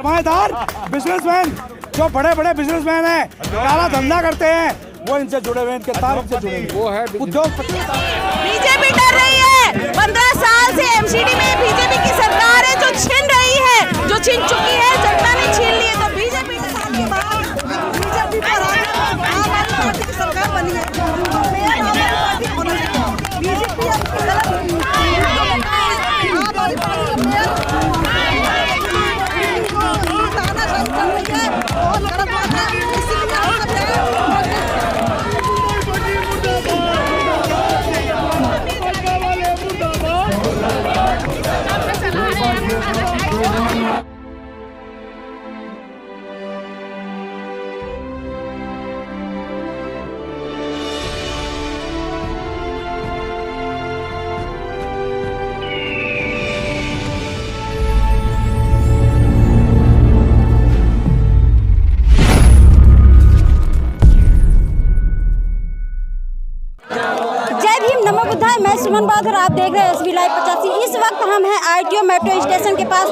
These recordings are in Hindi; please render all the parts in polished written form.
सरमाएदार बिजनेसमैन जो बड़े बड़े बिजनेसमैन हैं, काला धंधा करते हैं, वो इनसे जुड़े हुए, इनके तार से जुड़े हुए। वो है उद्योगपति। बीजेपी डर रही है। 15 साल से एमसीडी में बीजेपी की सरकार है जो छीन रही है, जो छीन चुकी है, जनता ने छीन ली है। तो बीजेपी की सरकार बनी है। मैं सुमन बहादुर, आप देख रहे हैं एसबी लाइव 85। इस वक्त हम हैं आईटीओ मेट्रो स्टेशन के पास।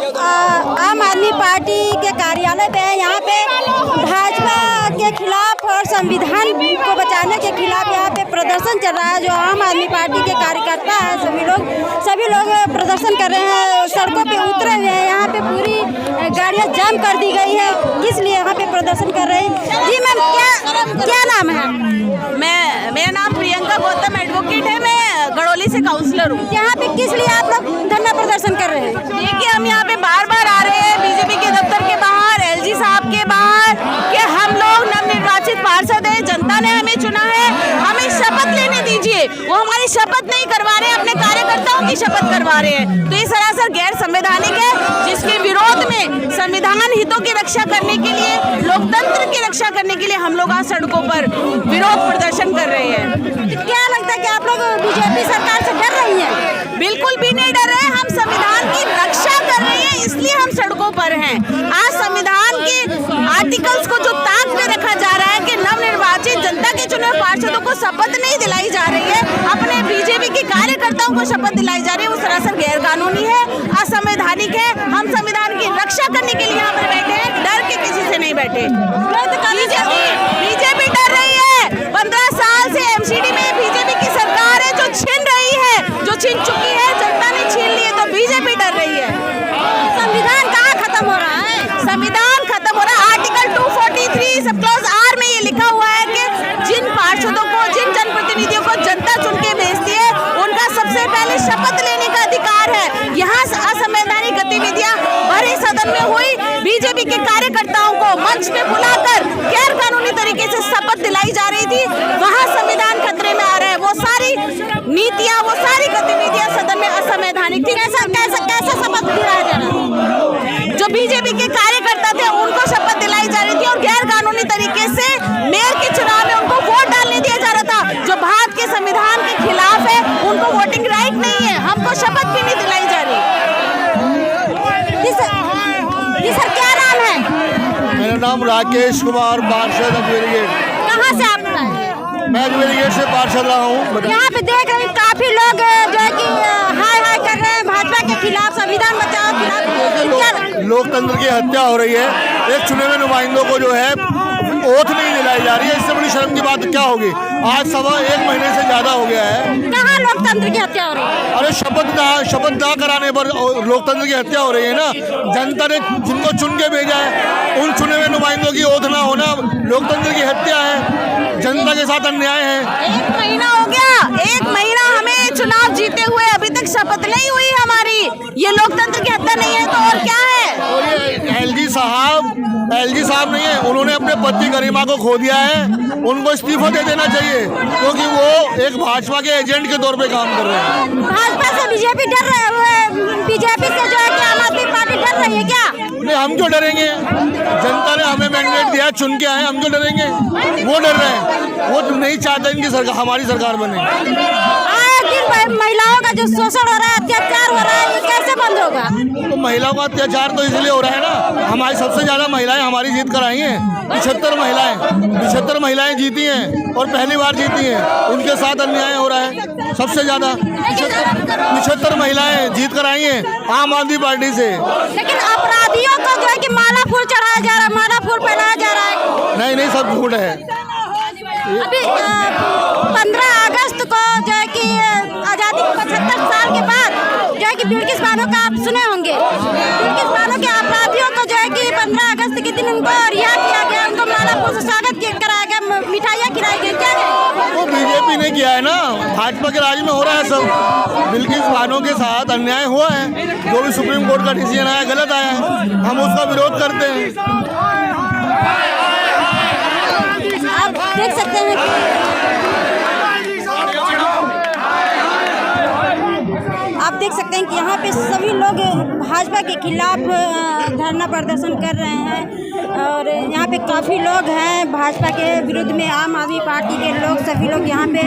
आम आदमी पार्टी के कार्यालय पे है। यहाँ पे भाजपा के खिलाफ और संविधान को बचाने के खिलाफ यहाँ पे प्रदर्शन चल रहा है। जो आम आदमी पार्टी के कार्यकर्ता हैं, सभी लोग प्रदर्शन कर रहे हैं, सड़कों पे उतरे हुए हैं। यहाँ पे पूरी गाड़ियाँ जाम कर दी गई है, इसलिए यहाँ पे प्रदर्शन कर रहे हैं। जी मैम, क्या नाम है? मेरा नाम प्रियंका गौतम एडवोकेट है। मैं गड़ोली से काउंसलर हूँ। यहाँ पे किस लिए आप लोग धरना प्रदर्शन कर रहे हैं? देखिए, हम यहाँ पे बार बार आ रहे हैं बीजेपी के दफ्तर के बाहर, एलजी साहब के बाहर, कि हम लोग नवनिर्वाचित पार्षद हैं, जनता ने हमें चुना है, हमें शपथ लेने दीजिए। वो हमारी शपथ नहीं करवा रहे हैं, अपने कार्यकर्ताओं की शपथ करवा रहे हैं। तो ये सरासर गैर संवैधानिक है, जिसके विरोध में संविधान हितों की रक्षा करने के लिए, लोकतंत्र की रक्षा करने के लिए हम लोग आज सड़कों पर विरोध प्रदर्शन कर रहे हैं। तो क्या लगता है कि आप लोग बीजेपी सरकार से डर रही हैं? बिल्कुल भी नहीं डर रहे हैं। हम संविधान की रक्षा कर रहे हैं, इसलिए हम सड़कों पर हैं। आज संविधान के आर्टिकल्स को जो ताक में रखा जा रहा है कि नवनिर्वाचित जनता के चुने पार्षदों को शपथ नहीं दिलाई जा रही है, अपने बीजेपी के कार्यकर्ताओं को शपथ दिलाई जा रही है, वो सरासर गैर कानूनी है, असंवैधानिक है। हम संविधान की रक्षा करने के लिए यहाँ पर बैठे हैं, डर के किसी से नहीं बैठे। बीजेपी डर रही है। 15 साल से एमसीडी में बीजेपी की सरकार है जो छीन रही है, जो छीन चुकी है, जनता ने छीन ली है। तो बीजेपी डर रही है। संविधान कहाँ खत्म हो रहा है? संविधान खत्म हो रहा है। आर्टिकल 243 सब क्लॉज आर में ये लिखा हुआ है कि जिन पार्षदों को, जिन जनप्रतिनिधियों को जनता चुन के भेजती है, उनका सबसे पहले शपथ लेने का अधिकार है। यहाँ असंवैधानिक गतिविधियां भरे सदन में हुई। बीजेपी के कार्यकर्ताओं को मंच पे बुलाकर गैर कानूनी तरीके से शपथ दिलाई जा रही थी। वहाँ संविधान खतरे में आ रहा है। वो सारी नीतियाँ, वो सारी गतिविधियां सदन में असंवैधानिक थी। कैसा शपथ दिलाया जा रहा? जो बीजेपी के कार्यकर्ता थे उनको शपथ दिलाई जा रही थी और गैर कानूनी तरीके से मेयर के चुनाव में उनको वोट डालने दिया जा रहा था। जो भारत के संविधान के खिलाफ है, उनको वोटिंग राइट नहीं है, हमको शपथ भी नहीं दिलाई जा रही। जी सर, क्या नाम है? मेरा नाम राकेश कुमार, पार्षद अजमेर। कहाँ से आप आए? मैं अजमेर से पार्षद रहा हूँ। यहाँ पे देख रहे हैं काफी लोग जो है कि हाय हाय कर रहे हैं भाजपा के खिलाफ, संविधान बचाओ खिलाफ। लोकतंत्र की हत्या हो रही है। एक चुने हुए नुमाइंदों को जो है ओथ नहीं दिलाई जा रही है। इससे बड़ी शर्म की बात क्या होगी? आज 1.25 महीने से ज्यादा हो गया है। कहाँ लोकतंत्र की हत्या हो रही है? अरे शपथ ना कराने पर लोकतंत्र की हत्या हो रही है ना। जनता ने जिनको चुन के भेजा है, उन चुने हुए नुमाइंदों की ओथ ना होना लोकतंत्र की हत्या है, जनता के साथ अन्याय है। 1 महीना हो गया, 1 महीना हमें चुनाव जीते हुए अभी तक शपथ नहीं हुई हमारी। ये लोकतंत्र की हत्या नहीं है तो और क्या है? और ये एलजी साहब नहीं है, उन्होंने अपने पद की गरिमा को खो दिया है। उनको इस्तीफा दे देना चाहिए, क्योंकि वो एक भाजपा के एजेंट के तौर पे काम कर रहे हैं। भाजपा से बीजेपी डर रहे हैं? बीजेपी से जो है कि आम आदमी पार्टी डर रही है क्या? नहीं, हम क्यों डरेंगे? जनता ने हमें मैंडेट दिया, चुन के आए, हम क्यों डरेंगे? वो डर रहे हैं, वो नहीं चाहते इनकी सरकार, हमारी सरकार बने। महिलाओं का जो शोषण हो रहा है, अत्याचार हो रहा है, ये कैसे बंद होगा? तो महिलाओं का अत्याचार तो इसलिए हो रहा है ना, हमारी सबसे ज्यादा महिलाएं हमारी जीत कर आई हैं। 75 महिलाएं जीती हैं और पहली बार जीती हैं। उनके साथ अन्याय हो रहा है सबसे ज्यादा। 75 महिलाएं जीत कर आई हैं आम आदमी पार्टी से। लेकिन अपराधियों को जो है कि माला ढूंढ है। अभी 15 अगस्त को जो है कि आज़ादी के 75 साल के बाद जो है कि बिल्किस बानो का आप सुने होंगे। बिल्किस बानो के अपराधियों को जो है कि 15 अगस्त के दिन उनको रिहा किया गया, उनको मालापुर से स्वागत कराया गया, मिठाइयाँ खिलाई गई। क्या वो बीजेपी ने किया है ना, भाजपा के राज में हो रहा है सब। बिल्किस बानो के साथ अन्याय हुआ है, जो भी सुप्रीम कोर्ट का डिसीजन आया गलत आया है, हम उसका विरोध करते हैं। आप देख सकते हैं कि यहाँ पे सभी लोग भाजपा के खिलाफ धरना प्रदर्शन कर रहे हैं और यहाँ पे काफ़ी लोग हैं भाजपा के विरुद्ध में। आम आदमी पार्टी के लोग सभी लोग यहाँ पे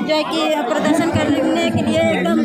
जो है कि प्रदर्शन करने के लिए एकदम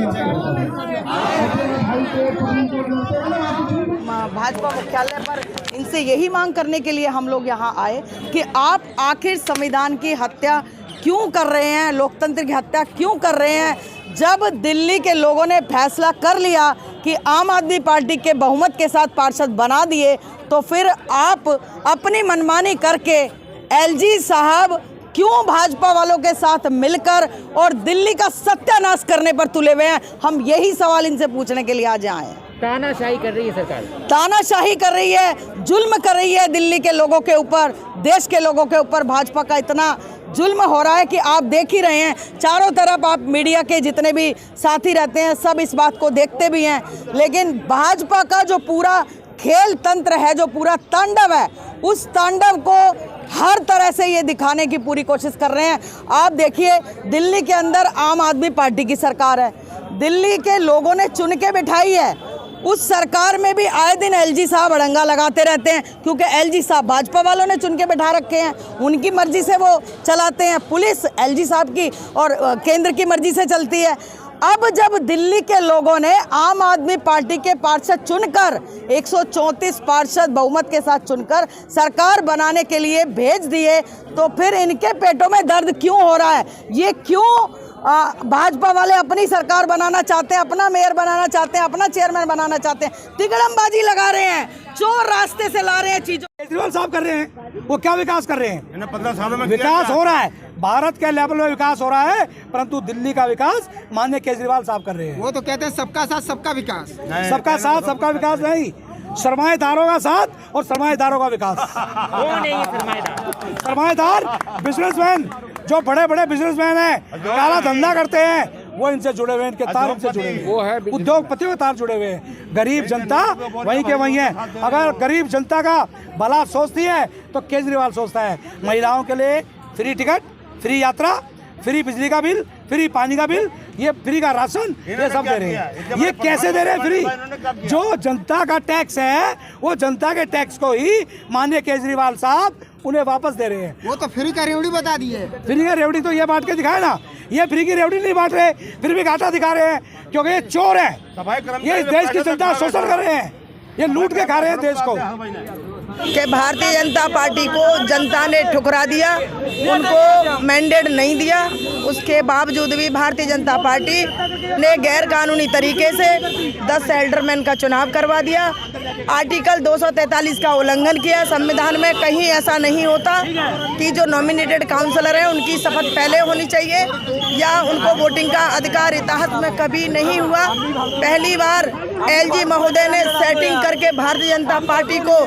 भाजपा मुख्यालय पर इनसे यही मांग करने के लिए हम लोग यहाँ आए कि आप आखिर संविधान की हत्या क्यों कर रहे हैं, लोकतंत्र की हत्या क्यों कर रहे हैं। जब दिल्ली के लोगों ने फैसला कर लिया कि आम आदमी पार्टी के बहुमत के साथ पार्षद बना दिए, तो फिर आप अपनी मनमानी करके एलजी साहब क्यों भाजपा वालों के साथ मिलकर और दिल्ली का सत्यानाश करने पर तुले हुए हैं। हम यही सवाल इनसे पूछने के लिए आज आए हैं। तानाशाही कर रही है सरकार, तानाशाही कर रही है, जुल्म कर रही है दिल्ली के लोगों के ऊपर, देश के लोगों के ऊपर। भाजपा का इतना जुल्म हो रहा है कि आप देख ही रहे हैं, चारों तरफ आप मीडिया के जितने भी साथी रहते हैं सब इस बात को देखते भी हैं। लेकिन भाजपा का जो पूरा खेल तंत्र है, जो पूरा तांडव है, उस तांडव को हर तरह से ये दिखाने की पूरी कोशिश कर रहे हैं। आप देखिए, दिल्ली के अंदर आम आदमी पार्टी की सरकार है, दिल्ली के लोगों ने चुन के बिठाई है। उस सरकार में भी आए दिन एलजी साहब अड़ंगा लगाते रहते हैं, क्योंकि एलजी साहब भाजपा वालों ने चुन के बिठा रखे हैं, उनकी मर्जी से वो चलाते हैं। पुलिस एलजी साहब की और केंद्र की मर्जी से चलती है। अब जब दिल्ली के लोगों ने आम आदमी पार्टी के पार्षद चुनकर 134 पार्षद बहुमत के साथ चुनकर सरकार बनाने के लिए भेज दिए, तो फिर इनके पेटों में दर्द क्यों हो रहा है? ये क्यों भाजपा वाले अपनी सरकार बनाना चाहते हैं, अपना मेयर बनाना चाहते हैं, अपना चेयरमैन बनाना चाहते हैं? तिगड़मबाजी लगा रहे हैं, चोर रास्ते से ला रहे हैं चीजों। केजरीवाल साहब कर रहे हैं, वो क्या विकास कर रहे हैं? 15 सालों में विकास हो रहा है, भारत के लेवल में विकास हो रहा है, परंतु दिल्ली का विकास माननीय केजरीवाल साहब कर रहे हैं। वो तो कहते हैं सबका साथ सबका विकास। सबका साथ सबका विकास नहीं, सरमाएदारों का साथ और सरमाएदारों का विकास। वो नहीं है सरमाएदार, सरमाएदार बिजनेसमैन, जो बड़े बड़े बिजनेसमैन हैं, काला धंधा करते हैं, वो इनसे जुड़े हुए हैं, इनके तार इनसे जुड़े हुए हैं, उद्योगपतियों के तार जुड़े हुए हैं। गरीब जनता वहीं के वहीं है। अगर गरीब जनता का भला सोचती है तो केजरीवाल सोचता है महिलाओं के लिए फ्री टिकट, फ्री यात्रा, फ्री बिजली का बिल, फ्री पानी का बिल, ये फ्री का राशन, ये सब दे रहे हैं। ये कैसे दे रहे हैं फ्री? जो जनता का टैक्स है, वो जनता के टैक्स को ही माननीय केजरीवाल साहब उन्हें वापस दे रहे हैं। वो तो फ्री का रेवड़ी बता दी है। फ्री का रेवड़ी तो ये बांट के दिखाए ना, ये फ्री की रेवड़ी नहीं बांट रहे, फिर भी घाटा दिखा रहे हैं, क्योंकि ये चोर है, ये देश की जनता शोषण कर रहे हैं, ये लूट के खा रहे हैं देश को। कि भारतीय जनता पार्टी को जनता ने ठुकरा दिया, उनको मैंडेट नहीं दिया, उसके बावजूद भी भारतीय जनता पार्टी ने गैर कानूनी तरीके से 10 एल्डरमैन का चुनाव करवा दिया, आर्टिकल 243 का उल्लंघन किया। संविधान में कहीं ऐसा नहीं होता कि जो नॉमिनेटेड काउंसलर हैं उनकी शपथ पहले होनी चाहिए या उनको वोटिंग का अधिकार इताहत में कभी नहीं हुआ। पहली बार एलजी महोदय ने सेटिंग करके भारतीय जनता पार्टी को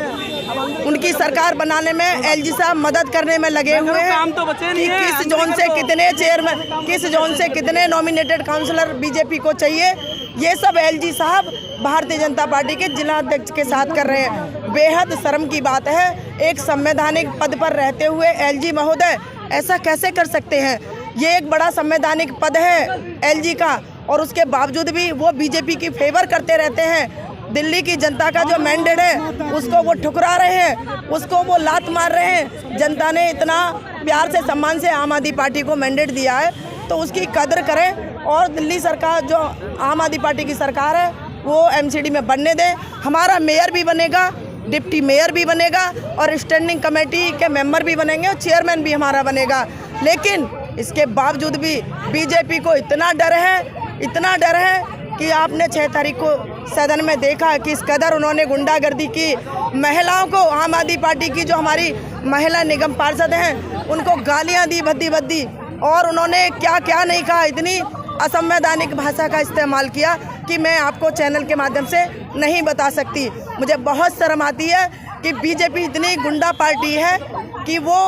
उनकी सरकार बनाने में एलजी साहब मदद करने में लगे हुए हैं कि किस जोन से कितने चेयरमैन, किस जोन से कितने नॉमिनेटेड काउंसलर बीजेपी को चाहिए, ये सब एलजी साहब भारतीय जनता पार्टी के जिला अध्यक्ष के साथ कर रहे हैं। बेहद शर्म की बात है, एक संवैधानिक पद पर रहते हुए एलजी महोदय ऐसा कैसे कर सकते हैं? ये एक बड़ा संवैधानिक पद है एलजी का, और उसके बावजूद भी वो बीजेपी की फेवर करते रहते हैं। दिल्ली की जनता का जो मैंडेट है उसको वो ठुकरा रहे हैं, उसको वो लात मार रहे हैं। जनता ने इतना प्यार से सम्मान से आम आदमी पार्टी को मैंडेट दिया है, तो उसकी कदर करें और दिल्ली सरकार जो आम आदमी पार्टी की सरकार है वो एमसीडी में बनने दें। हमारा मेयर भी बनेगा, डिप्टी मेयर भी बनेगा और स्टैंडिंग कमेटी के मेंबर भी बनेंगे और चेयरमैन भी हमारा बनेगा। लेकिन इसके बावजूद भी बीजेपी को इतना डर है कि आपने 6 तारीख को सदन में देखा किस कदर उन्होंने गुंडागर्दी की। महिलाओं को, आम आदमी पार्टी की जो हमारी महिला निगम पार्षद हैं उनको गालियां दी भद्दी भद्दी, और उन्होंने क्या क्या नहीं कहा। इतनी असंवैधानिक भाषा का इस्तेमाल किया कि मैं आपको चैनल के माध्यम से नहीं बता सकती। मुझे बहुत शर्म आती है कि बीजेपी इतनी गुंडा पार्टी है कि वो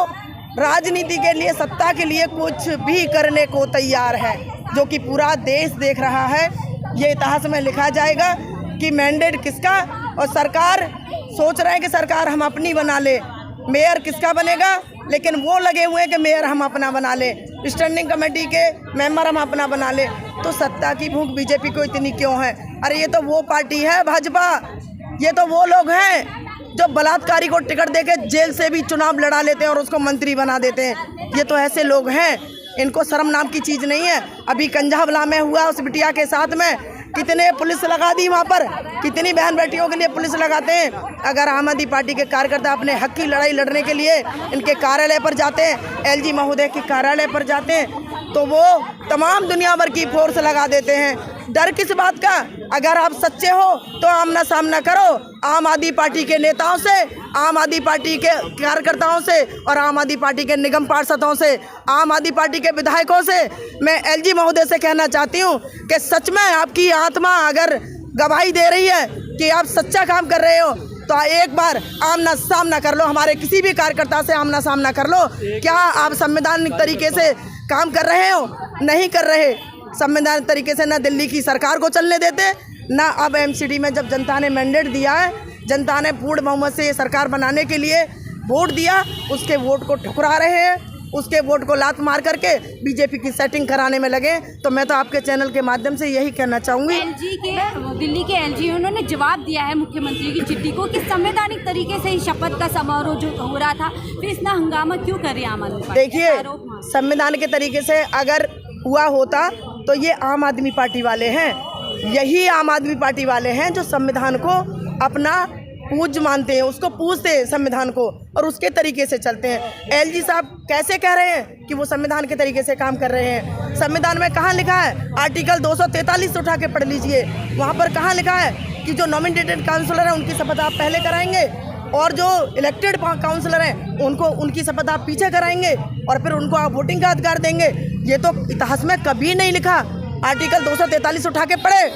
राजनीति के लिए, सत्ता के लिए कुछ भी करने को तैयार है, जो कि पूरा देश देख रहा है। ये इतिहास में लिखा जाएगा कि मैंडेट किसका, और सरकार सोच रहे हैं कि सरकार हम अपनी बना ले, मेयर किसका बनेगा, लेकिन वो लगे हुए हैं कि मेयर हम अपना बना ले, स्टैंडिंग कमेटी के मेंबर हम अपना बना ले। तो सत्ता की भूख बीजेपी को इतनी क्यों है? अरे ये तो वो पार्टी है भाजपा, ये तो वो लोग हैं जो बलात्कारी को टिकट देके जेल से भी चुनाव लड़ा लेते हैं और उसको मंत्री बना देते हैं। ये तो ऐसे लोग हैं, इनको शर्म नाम की चीज़ नहीं है। अभी कंझावला में हुआ, उस बिटिया के साथ में कितने पुलिस लगा दी, वहाँ पर कितनी बहन बेटियों के लिए पुलिस लगाते हैं। अगर आम आदमी पार्टी के कार्यकर्ता अपने हक की लड़ाई लड़ने के लिए इनके कार्यालय पर जाते हैं, एलजी महोदय के कार्यालय पर जाते हैं, तो वो तमाम दुनिया भर की फोर्स लगा देते हैं। डर किस बात का? अगर आप सच्चे हो तो आमना सामना करो आम आदमी पार्टी के नेताओं से, आम आदमी पार्टी के कार्यकर्ताओं से और आम आदमी पार्टी के निगम पार्षदों से, आम आदमी पार्टी के विधायकों से। मैं एलजी महोदय से कहना चाहती हूँ कि सच में आपकी आत्मा अगर गवाही दे रही है कि आप सच्चा काम कर रहे हो, तो एक बार आमना सामना कर लो, हमारे किसी भी कार्यकर्ता से आमना सामना कर लो। क्या आप संवैधानिक तरीके से काम कर रहे हो? नहीं कर रहे। संवैधानिक तरीके से ना दिल्ली की सरकार को चलने देते, ना अब एमसीडी में जब जनता ने मैंडेट दिया है, जनता ने पूर्ण बहुमत से ये सरकार बनाने के लिए वोट दिया, उसके वोट को ठुकरा रहे हैं, उसके वोट को लात मार करके बीजेपी की सेटिंग कराने में लगे। तो मैं तो आपके चैनल के माध्यम से यही कहना चाहूँगी। दिल्ली के एलजी उन्होंने जवाब दिया है मुख्यमंत्री की चिट्ठी को कि संवैधानिक तरीके से ही शपथ का समारोह जो हो रहा था, फिर इतना हंगामा क्यों कर रही है आम आदमी पार्टी? देखिए, संविधान के तरीके से अगर हुआ होता तो ये आम आदमी पार्टी वाले हैं, यही आम आदमी पार्टी वाले हैं जो संविधान को अपना पूज्य मानते हैं, उसको पूजते हैं संविधान को, और उसके तरीके से चलते हैं। एलजी साहब कैसे कह रहे हैं कि वो संविधान के तरीके से काम कर रहे हैं? संविधान में कहाँ लिखा है? आर्टिकल 243 उठा के पढ़ लीजिए, वहाँ पर कहाँ लिखा है कि जो नॉमिनेटेड काउंसलर हैं उनकी शपथ आप पहले कराएंगे, और जो इलेक्टेड काउंसलर हैं उनको उनकी शपथ आप पीछे कराएंगे, और फिर उनको आप वोटिंग का अधिकार देंगे। ये तो इतिहास में कभी नहीं लिखा। आर्टिकल 243 उठा के पढ़े,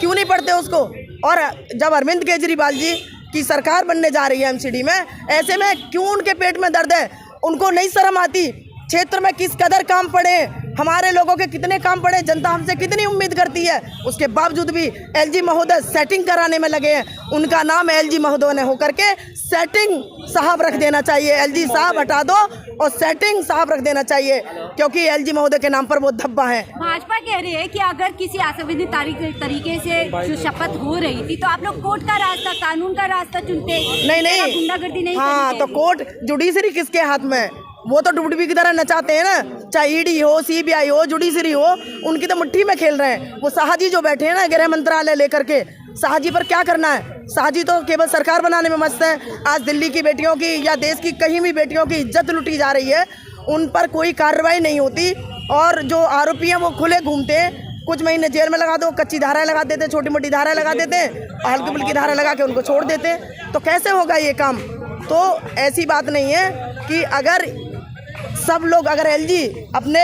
क्यों नहीं पढ़ते उसको? और जब अरविंद केजरीवाल जी की सरकार बनने जा रही है एमसीडी में, ऐसे में क्यों उनके पेट में दर्द है? उनको नहीं शर्म आती? क्षेत्र में किस कदर काम पड़े, हमारे लोगों के कितने काम पड़े, जनता हमसे कितनी उम्मीद करती है, उसके बावजूद भी एलजी महोदय सेटिंग कराने में लगे हैं। उनका नाम एलजी महोदय ने होकर के सेटिंग साहब रख देना चाहिए। एलजी साहब हटा दो और सेटिंग साहब रख देना चाहिए, क्योंकि एलजी महोदय के नाम पर वो धब्बा है। भाजपा कह रही है कि अगर किसी असंवैधानिक तरीके से जो शपथ हो रही थी तो आप लोग कोर्ट का रास्ता, कानून का रास्ता चुनते, नहीं, गुंडागर्दी नहीं। हाँ, तो कोर्ट जुडिशरी किसके हाथ में? वो तो डुबडुबी की तरह नचाते हैं ना, चाहे ईडी हो, सीबीआई हो, जुडिशरी हो, उनकी तो मुट्ठी में खेल रहे हैं। वो शाहजी जो बैठे हैं ना गृह मंत्रालय लेकर के, शाहजी पर क्या करना है? शाहजी तो केवल सरकार बनाने में मस्त है। आज दिल्ली की बेटियों की या देश की कहीं भी बेटियों की इज्जत लुटी जा रही है, उन पर कोई कार्रवाई नहीं होती, और जो आरोपी हैं वो खुले घूमते हैं। कुछ महीने जेल में लगा दो, कच्ची धाराएं लगा देते, छोटी मोटी धाराएं लगा देते हैं, हल्की फुल्की धारा लगा के उनको छोड़ देते हैं। तो कैसे होगा ये काम? तो ऐसी बात नहीं है कि अगर सब लोग, अगर एलजी अपने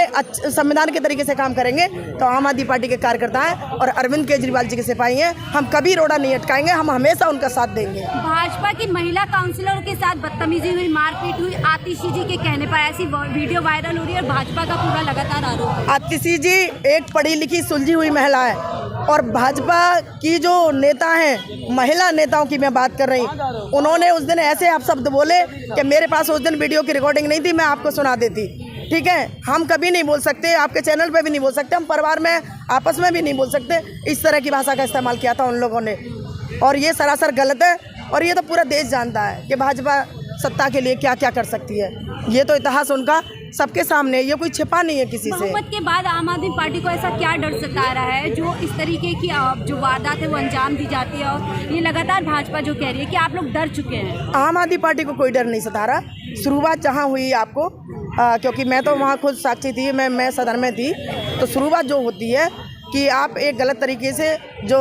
संविधान के तरीके से काम करेंगे तो आम आदमी पार्टी के कार्यकर्ता हैं और अरविंद केजरीवाल जी के सिपाही हैं, हम कभी रोड़ा नहीं अटकाएंगे, हम हमेशा उनका साथ देंगे। भाजपा की महिला काउंसलरों के साथ बदतमीजी हुई, मारपीट हुई, आतिशी जी के कहने पर ऐसी वीडियो वायरल हो रही है और भाजपा का पूरा लगातार आरोप है। आतिशी जी एक पढ़ी लिखी सुलझी हुई महिला है, और भाजपा की जो नेता हैं, महिला नेताओं की मैं बात कर रही, उन्होंने उस दिन ऐसे आप शब्द बोले कि मेरे पास उस दिन वीडियो की रिकॉर्डिंग नहीं थी, मैं आपको सुना देती। ठीक है, हम कभी नहीं बोल सकते, आपके चैनल पे भी नहीं बोल सकते, हम परिवार में आपस में भी नहीं बोल सकते। इस तरह की भाषा का इस्तेमाल किया था उन लोगों ने, और ये सरासर गलत है। और ये तो पूरा देश जानता है कि भाजपा सत्ता के लिए क्या क्या कर सकती है। ये तो इतिहास उनका सबके सामने, ये कोई छिपा नहीं है किसी से। बहुमत के बाद आम आदमी पार्टी को ऐसा क्या डर सता रहा है जो इस तरीके की जो वारदात है वो अंजाम दी जाती है, और ये लगातार भाजपा जो कह रही है कि आप लोग डर चुके हैं? आम आदमी पार्टी को कोई डर नहीं सता रहा। शुरुआत जहाँ हुई आपको, क्योंकि मैं तो वहाँ खुद साक्षी थी, मैं सदन में थी, तो शुरुआत जो होती है कि आप एक गलत तरीके से जो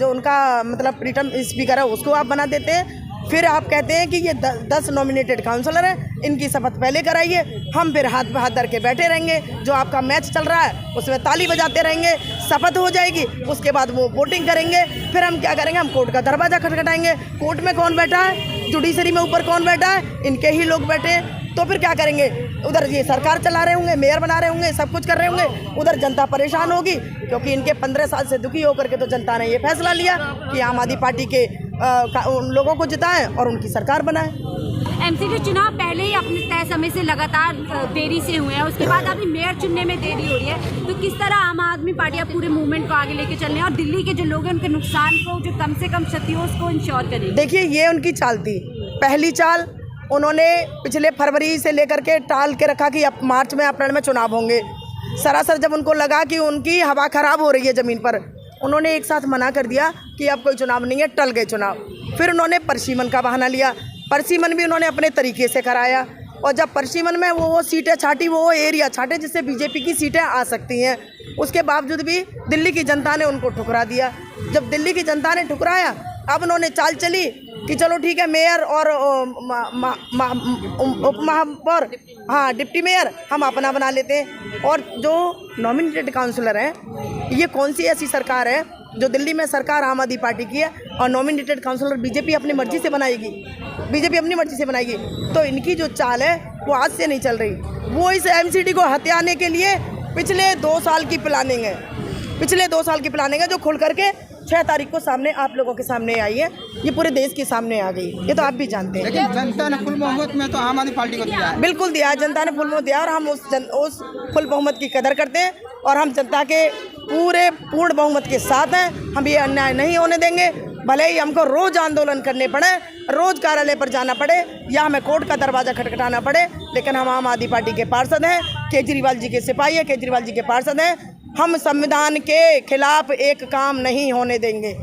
उनका मतलब प्रीटर्म स्पीकर है उसको आप बना देते हैं। फिर आप कहते हैं कि ये 10 नॉमिनेटेड काउंसलर हैं, इनकी शपथ पहले कराइए, हम फिर हाथ पे हाथ धर के बैठे रहेंगे। जो आपका मैच चल रहा है उसमें ताली बजाते रहेंगे, शपथ हो जाएगी, उसके बाद वो वोटिंग करेंगे। फिर हम क्या करेंगे, हम कोर्ट का दरवाज़ा खटखटाएंगे। कोर्ट में कौन बैठा है, जुडिशरी में ऊपर कौन बैठा है, इनके ही लोग बैठे हैं। तो फिर क्या करेंगे, उधर ये सरकार चला रहे होंगे, मेयर बना रहे होंगे, सब कुछ कर रहे होंगे, उधर जनता परेशान होगी, क्योंकि इनके 15 साल से दुखी होकर के तो जनता ने ये फैसला लिया कि आम आदमी पार्टी के उन लोगों को जिताएं और उनकी सरकार बनाएं। एमसीडी चुनाव पहले ही अपने तय समय से लगातार देरी से हुए हैं, उसके बाद अभी मेयर चुनने में देरी हो रही है, तो किस तरह आम आदमी पार्टी अब पूरे मूवमेंट को आगे लेके चल रहे हैं और दिल्ली के जो लोग हैं उनके नुकसान को जो कम से कम क्षति हो उसको इंश्योर करें? देखिए, ये उनकी चाल थी। पहली चाल उन्होंने पिछले फरवरी से लेकर के टाल के रखा कि अब मार्च में अप्रैल में चुनाव होंगे। सरासर जब उनको लगा कि उनकी हवा खराब हो रही है ज़मीन पर, उन्होंने एक साथ मना कर दिया कि अब कोई चुनाव नहीं है, टल गए चुनाव। फिर उन्होंने परसीमन का बहाना लिया, परसीमन भी उन्होंने अपने तरीके से कराया, और जब परसीमन में वो सीटें छाटी, वो एरिया छाटे जिससे बीजेपी की सीटें आ सकती हैं, उसके बावजूद भी दिल्ली की जनता ने उनको ठुकरा दिया। जब दिल्ली की जनता ने ठुकराया, अब उन्होंने चाल चली कि चलो ठीक है, मेयर और उप महापौर, हाँ डिप्टी मेयर हम अपना बना लेते हैं। और जो नॉमिनेटेड काउंसलर हैं, ये कौन सी ऐसी सरकार है जो दिल्ली में सरकार आम आदमी पार्टी की है और नॉमिनेटेड काउंसलर बीजेपी अपनी मर्जी से बनाएगी, बीजेपी अपनी मर्जी से बनाएगी? तो इनकी जो चाल है वो आज से नहीं चल रही। वो इस एमसीडी को हथियाने के लिए पिछले 2 साल की प्लानिंग है, पिछले 2 साल की प्लानिंग है, जो खुल करके 6 तारीख को सामने आप लोगों के सामने आई है, ये पूरे देश के सामने आ गई। ये तो आप भी जानते हैं। लेकिन जनता ने फुल बहुमत में तो आम आदमी पार्टी को दिया है। बिल्कुल दिया है, जनता ने फुल बहुमत दिया और हम उस फुल बहुमत की कदर करते हैं और हम जनता के पूर्ण बहुमत के साथ हैं। हम ये अन्याय नहीं होने देंगे, भले ही हमको रोज आंदोलन करने पड़े, रोज कार्यालय पर जाना पड़े या हमें कोर्ट का दरवाज़ा खटखटाना पड़े, लेकिन हम आम आदमी पार्टी के पार्षद हैं, केजरीवाल जी के सिपाही हैं, केजरीवाल जी के पार्षद हैं। हम संविधान के खिलाफ एक काम नहीं होने देंगे।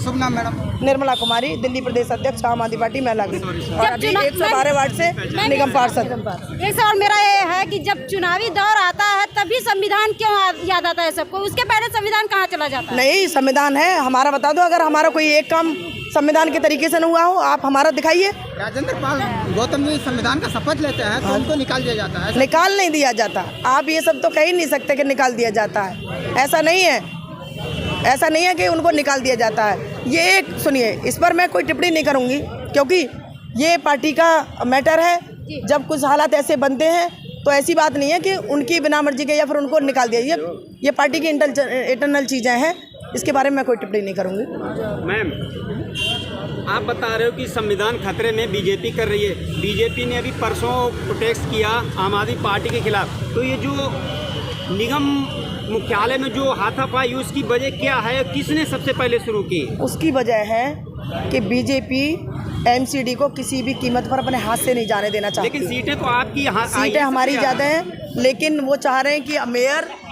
शुभ नाम मैडम? निर्मला कुमारी, दिल्ली प्रदेश अध्यक्ष आम आदमी पार्टी महिला की, और अभी 112 वार्ड से निगम पार्षद। एक सवाल मेरा ये है कि जब चुनावी दौर आता है तभी संविधान क्यों याद आता है सबको? उसके पहले संविधान कहाँ चला जाता है? नहीं, संविधान है हमारा। बता दो, अगर हमारा कोई एक काम संविधान के तरीके से न हुआ हो, आप हमारा दिखाइए। राजेंद्र पाल गौतम जी संविधान का शपथ लेते हैं तो उनको निकाल दिया जाता है? निकाल नहीं दिया जाता। आप ये सब तो कह ही नहीं सकते कि निकाल दिया जाता है। ऐसा नहीं है, ऐसा नहीं है कि उनको निकाल दिया जाता है। ये एक सुनिए, इस पर मैं कोई टिप्पणी नहीं करूँगी, क्योंकि ये पार्टी का मैटर है। जब कुछ हालात ऐसे बनते हैं तो ऐसी बात नहीं है कि उनकी बिना मर्जी के या फिर उनको निकाल दिया। ये पार्टी की इंटरनल चीज़ें हैं, इसके बारे में मैं कोई टिप्पणी नहीं करूँगी। मैम, आप बता रहे हो कि संविधान खतरे में बीजेपी कर रही है। बीजेपी ने अभी परसों प्रोटेस्ट किया आम आदमी पार्टी के खिलाफ, तो ये जो निगम मुख्यालय में जो हाथापाई उसकी वजह क्या है? किसने सबसे पहले शुरू की? उसकी वजह है कि बीजेपी एमसीडी को किसी भी कीमत पर अपने हाथ से नहीं जाने देना चाहती। लेकिन सीटें तो आपकी सीटें हमारी ज़्यादा हैं, लेकिन वो चाह रहे हैं कि मेयर